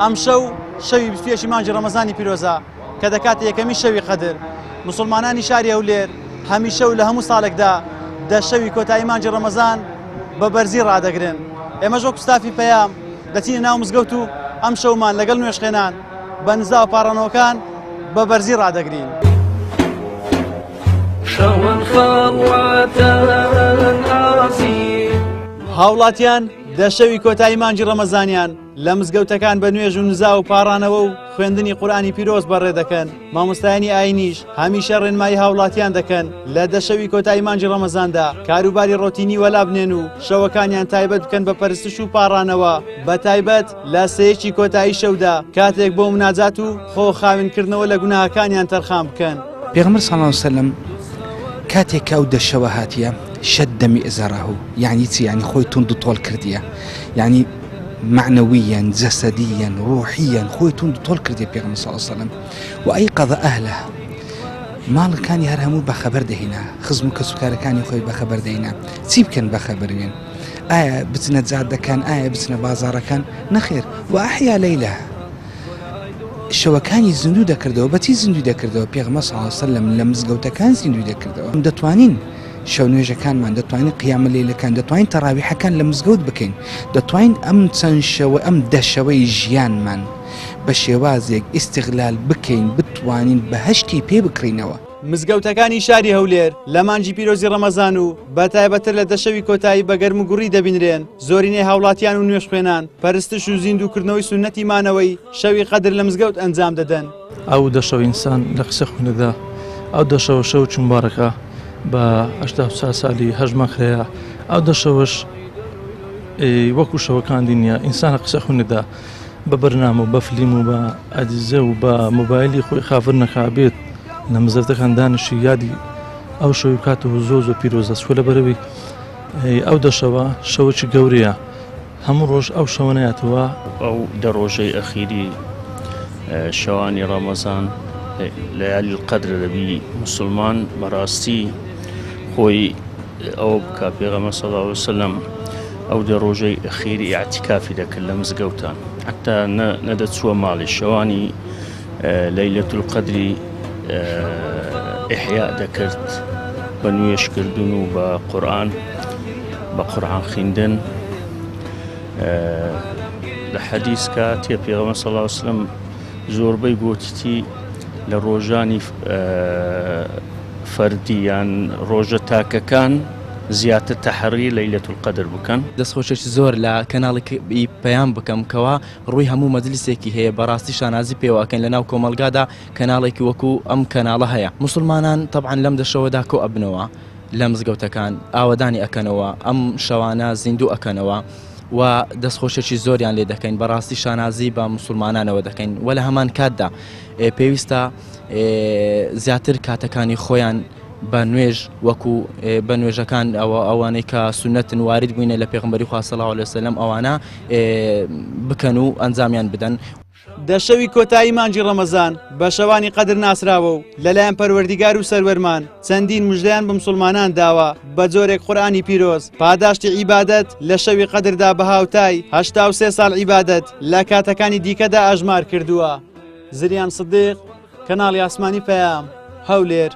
ئەم شەو شەوی 21 مانگی ڕەمەزانی پیرۆزە کە دەکات یەکەمی شەوی قەدر. مسلمانانی شاری هەولێر هەمیشە و لە هەموو ساڵێکدا دە شەوی کۆتایی مانگی ڕەمەزان بە بەرزی ڕادەگرن. ئێمەش وەکو ستافی پەیام دەچینە ناو مزگەوت و ئەم شەومان لەگەڵ نوێژخێنان بە نزا و پاڕەنەوەکان بە بەرزی ڕادەگرین. هاوڵاتیان دە شەوی کۆتایی مانگی ڕەمەزانیان لە مزگەوتەکان بە نوێژ و نزا و پاڕانەوە و خوێندنی قورئانی پیرۆز بەڕێ دەکەن. مامۆستایانی ئاینیش هەمیشە ڕێنمایی هاوڵاتیان دەکەن لە دە شەوی کۆتایی مانگی ڕەمەزاندا کاروباری ڕۆتینی وەلا بنێن و شەوەکانیان تایبەت بکەن بە پەرستش و پاڕانەوە، بە تایبەت لە سەیەکی کۆتایی شەودا کاتێک بۆ مناجات و خۆ خاوینکردنەوە لە گوناهەکانیان تەرخان بکەن. پێغەمبەر صلی الله علیه وسلم کاتێک ئەو دە شەوە هاتیە شد مئزره، يعني چی؟ يعني خۆی تونند و تۆڵ کردیە، يعني معنويا جسديا روحيا خوي تونند تۆڵ کردی پێغەمبەر صلی الله علیه وسلم و ئەیقەظ ئەهله ماڵەکانی هەر هەموو بەخەبەر دەهێنا، خزم و کەسوکارەکانی خۆی بەخەبەر دەهێنا. چی بکەن بەخەبەر بێن؟ ئایا بچنە جادەکان، ئایا بچنە بازاڕەکان؟ نەخێر. و ئەحیا لەیلە شەوەکانی زیندوو دەکردەوە. بەچی زیندوو دەکردەوە؟ پێغەمبەر صلی الله علیه وسلم لە مزگەوتەکان زیندوو دەکردەوە. دەتوانین شەو نوێژەکانمان، دەتوانین قیامە لەیلەکان، دەتوانین تەراویحەکان لە مزگەوت بکەین، دەتوانین ئەم چەند شەوە ئەم دە شەوەی ژیانمان بە شێوازێک ئیستیغلال بکەین، بتوانین بەهەشتی پێ بکڕینەوە. مزگەوتەکانی شاری هەولێر لە مانگی پیرۆزی ڕەمەزان و بەتایبەتر لە دە شەوی کۆتایی بە گەرم و گوڕی دەبینرێن. زۆرینەی هاوڵاتیان و نوێژخوێنان پەرستش و زیندووکردنەوەی سونەتی مانەوەی شەوی قەدر لە مزگەوت ئەنجام دەدەن. ئەو دە شەو ئینسان لە قسە خوێنەدا ئەو دە شەوە شەو چومبارەکە بە 84 سالی هەژمە خەیە. ئەو دە شەوەش وەکو شەوەکان دینە ئینسان لە قسە خوێنەدا بە بەرنامە و بە فلیم و بە ئەدیزە و بە مۆبایلی خۆی خافر نەکابێت لە مزگەوتەکان دانیشی یادی ئەو شەوی کاتەوە زۆ پیرۆزە سوە لە بەرەوەی ئەو دە شەوە شەوەکی گەورەیە. هەموو ڕۆژ ئەو شەوە نایەتەوە. ئەو دە ڕۆژەی ئەخیری شەوانی ڕەمەزان لەیالی القەدر دەبی مسلمان بەڕاستی خۆی ئەو بکە پێغەمبەر صلی الله علیه وسلم ئەو دە ڕۆژەی ئەخیری ئیعتیکافی دەکرد لە مزگەوتان، حتا نەدەچووە ماڵی. شەوانی لەیلەت القەدری ئیحیا دەکرد بە نوێژکردن و بە قورئان خوێندن. لە حەدیثکە تێ پێغەمبەر صلی الله علیه وسلم زۆربەی گوتیتی لە ڕۆژانی فەردیان ڕۆژە تاکەکان زیاتر تەحەڕی لەیلەت القەدر بکەن. دەستخۆشێکی زۆر لە کەناڵێکی پەیام بکەم کەوا ڕووی هەموو مەجلیسێکی هەیە بەڕاستی شانازی پێوەکەن لە ناو کۆمەلگادا کەناڵێکی وەکو ئەم کەناڵە هەیە. مسلمانان طبعاً لەم دەشەوەدا کۆ ئەبنەوە لە مزگەوتەکان، ئاوەدانی ئەکەنەوە، ئەم شەوانە زیندوو ئەکەنەوە و دەستخۆشێکی زۆریان لێ دەکەین. بەڕاستی شانازی بە مسلمانانەوە دەکەین و لە هەمان کاتدا پێویستە زیاتر کاتەکانی خۆیان بە نوێژ وەکو بە نوێژەکان ئەوانەی کە سونەتن وارد بووینە لە پێغەمبەری خوا صلی الله علیه وسلم ئەوانە بکەن و ئەنجامیان بدەن. دە شەوی کۆتایی مانگی ڕەمەزان بە شەوانی قەدر ناسراوە و لەلایەن پەروەردیگار و سەروەرمان چەندین موژدەیان بە مسلمانان داوە بە جۆرێک قورئانی پیرۆز. پاداشتی عیبادەت لە شەوی قەدردا بە هاوتای 83 ساڵ عیبادەت لە کاتەکانی دیکەدا ئاژمار کردووە. زریان سدیق، کەناڵی ئاسمانی پەیام، هەولێر.